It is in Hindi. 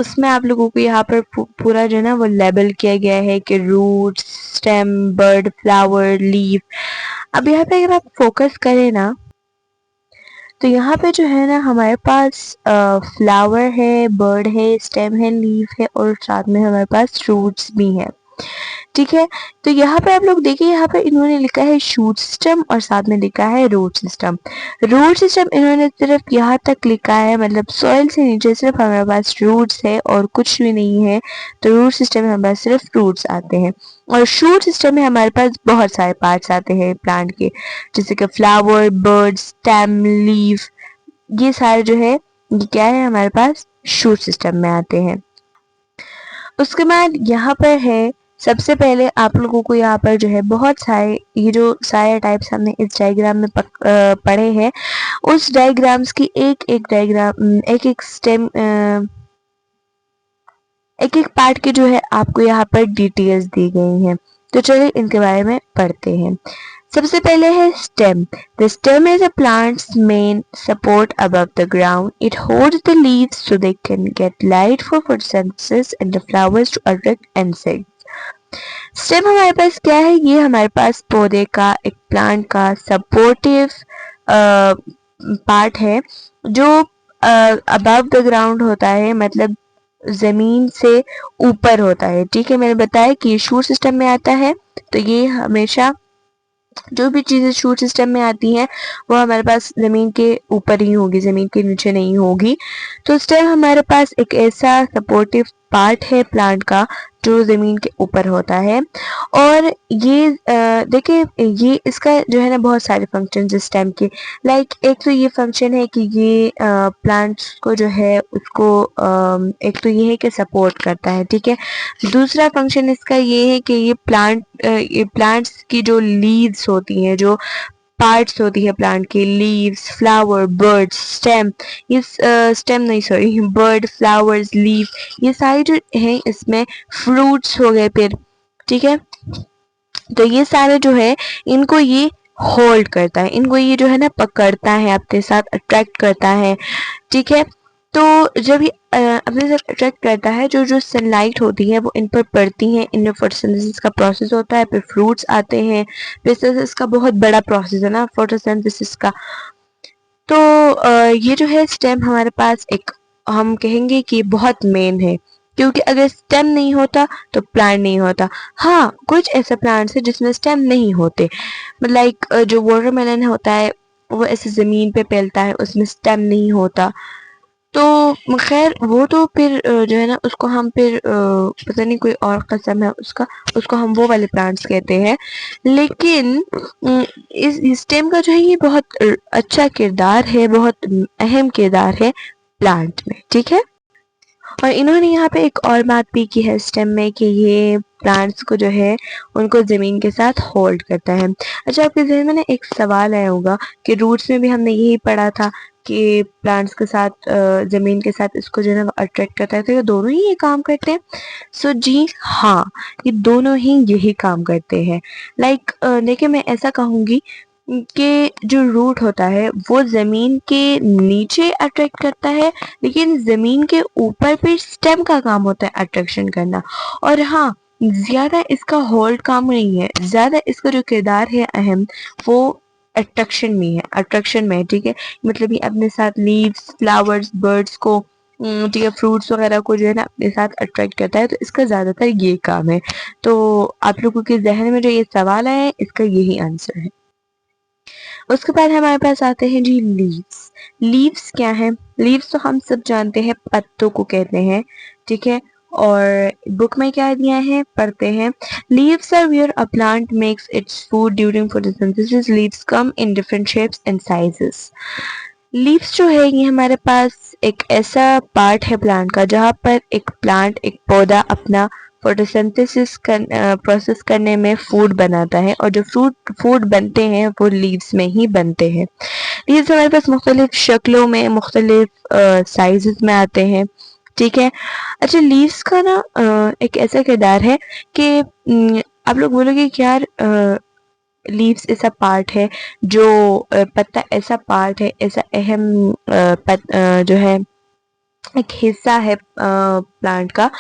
उसमें आप लोगों को यहाँ पर पूरा जो है ना वो लेबल किया गया है कि root, stem, bird, flower, leaf. अब यहाँ पे अगर आप फोकस करें ना तो यहाँ पे जो है ना हमारे पास फ्लावर है, बर्ड है, स्टेम है, लीफ है और साथ में हमारे पास रूट्स भी हैं। ठीक है, तो यहाँ पे आप लोग देखिए, यहाँ पे इन्होंने लिखा है शूट सिस्टम और साथ में लिखा है रूट सिस्टम। रूट सिस्टम इन्होंने सिर्फ यहाँ तक लिखा है, मतलब सॉइल से नीचे सिर्फ हमारे पास रूट्स है और कुछ भी नहीं है। तो रूट सिस्टम में हमारे पास सिर्फ रूट्स आते हैं और शूट सिस्टम में हमारे पास बहुत सारे पार्ट्स आते हैं प्लांट के, जैसे कि फ्लावर, बर्ड, स्टेम, लीफ। ये सारे जो है ये क्या है हमारे पास शूट सिस्टम में आते हैं। उसके बाद यहाँ पर है, सबसे पहले आप लोगों को यहाँ पर जो है बहुत सारे, ये जो सारे टाइप्स हमने इस डायग्राम में पढ़े हैं, उस डायग्राम्स की एक एक डायग्राम, एक एक स्टेम, एक एक पार्ट के जो है आपको यहाँ पर डिटेल्स दी गई हैं। तो चलिए इनके बारे में पढ़ते हैं। सबसे पहले है stem. The stem is a plant's main support above the ground. It holds the leaves so they can get light for photosynthesis and the flowers to attract insects. Stem हमारे पास क्या है? ये हमारे पास पौधे का, एक प्लांट का सपोर्टिव पार्ट है जो अबव द ग्राउंड होता है, मतलब जमीन से ऊपर होता है। ठीक है, मैंने बताया कि शूट सिस्टम में आता है, तो ये हमेशा जो भी चीजें शूट सिस्टम में आती हैं वो हमारे पास जमीन के ऊपर ही होगी, जमीन के नीचे नहीं होगी। तो स्टेम हमारे पास एक ऐसा सपोर्टिव पार्ट है प्लांट का जो जमीन के ऊपर होता है। और ये देखिए, ये इसका जो है ना बहुत सारे फंक्शन स्टेम के, लाइक एक तो ये फंक्शन है कि ये प्लांट्स को जो है उसको एक तो ये है कि सपोर्ट करता है। ठीक है, दूसरा फंक्शन इसका ये है कि ये प्लांट्स की जो लीव्स होती हैं, जो पार्ट्स होती है प्लांट की, लीव्स, फ्लावर, बर्ड, स्टेम, ये स्टेम नहीं सॉरी, बर्ड, फ्लावर्स, लीफ, ये सारे जो हैं इसमें फ्रूट्स हो गए फिर। ठीक है, तो ये सारे जो है इनको ये होल्ड करता है, इनको ये जो है ना पकड़ता है, अपने साथ अट्रैक्ट करता है। ठीक है, तो जब ये अपने साथ अट्रैक्ट करता है, जो जो सनलाइट होती है वो इन पर पड़ती है, इनमें फोटोसिंथेसिस का प्रोसेस होता है, फिर फ्रूट्स आते हैं, फिर इसका बहुत बड़ा प्रोसेस है ना फोटोसिंथेसिस का। तो ये जो है स्टेम हमारे पास एक, हम कहेंगे कि बहुत मेन है, क्योंकि अगर स्टेम नहीं होता तो प्लांट नहीं होता। हाँ, कुछ ऐसे प्लांट्स है जिसमें स्टेम नहीं होते, मतलब लाइक जो वाटरमेलन होता है वो ऐसे जमीन पे फैलता है, उसमें स्टेम नहीं होता। तो खैर वो तो फिर जो है ना उसको हम फिर पता नहीं कोई और कसम है उसका, उसको हम वो वाले प्लांट्स कहते हैं। लेकिन इस स्टेम का जो है ये बहुत अच्छा किरदार है, बहुत अहम किरदार है प्लांट में। ठीक है, और इन्होंने यहाँ पे एक और बात भी की है स्टेम में कि ये प्लांट्स को जो है उनको जमीन के साथ होल्ड करता है। अच्छा, आपके जहन में ना एक सवाल आया होगा कि रूट्स में भी हमने यही पढ़ा था कि प्लांट्स के साथ जमीन के साथ इसको जो है ना अट्रैक्ट करता है, तो ये दोनों ही ये काम करते हैं। सो जी हाँ, ये दोनों ही यही काम करते हैं। लाइक देखिए, मैं ऐसा कहूंगी कि जो रूट होता है वो जमीन के नीचे अट्रैक्ट करता है, लेकिन जमीन के ऊपर फिर स्टेम का काम होता है अट्रैक्शन करना। और हाँ, ज्यादा इसका होल्ड काम नहीं है, ज्यादा इसका जो किरदार है अहम, वो अट्रैक्शन में है, अट्रैक्शन में है। ठीक है, मतलब ये अपने साथ लीव्स, फ्लावर्स, बर्ड्स को, ठीक है, फ्रूट्स वगैरह को जो है ना अपने साथ अट्रैक्ट करता है, तो इसका ज्यादातर ये काम है। तो आप लोगों के जहन में जो ये सवाल आया है इसका यही आंसर है। उसके बाद हमारे पास आते हैं जी लीव्स। लीव्स क्या है? लीव्स तो हम सब जानते हैं, पत्तों को कहते हैं। ठीक है, और बुक में क्या दिया है पढ़ते हैं। Leaves are where a plant makes its food during photosynthesis. Leaves come in different shapes and sizes. Leaves जो है ये हमारे पास एक ऐसा पार्ट है प्लांट का जहाँ पर एक प्लांट, एक पौधा अपना फोटोसिंथेसिस प्रोसेस करने में फूड बनाता है, और जो फूड बनते हैं वो लीव्स में ही बनते हैं। लीव्स हमारे पास मुख्तलिफ शक्लों में, मुख्तलिफ साइजेस में आते हैं। ठीक है, अच्छा, लीव्स का ना एक ऐसा किरदार है कि आप लोग बोलोगे कि यार लीव्स ऐसा पार्ट है जो पत्ता ऐसा पार्ट है, ऐसा अहम जो है एक हिस्सा है प्लांट का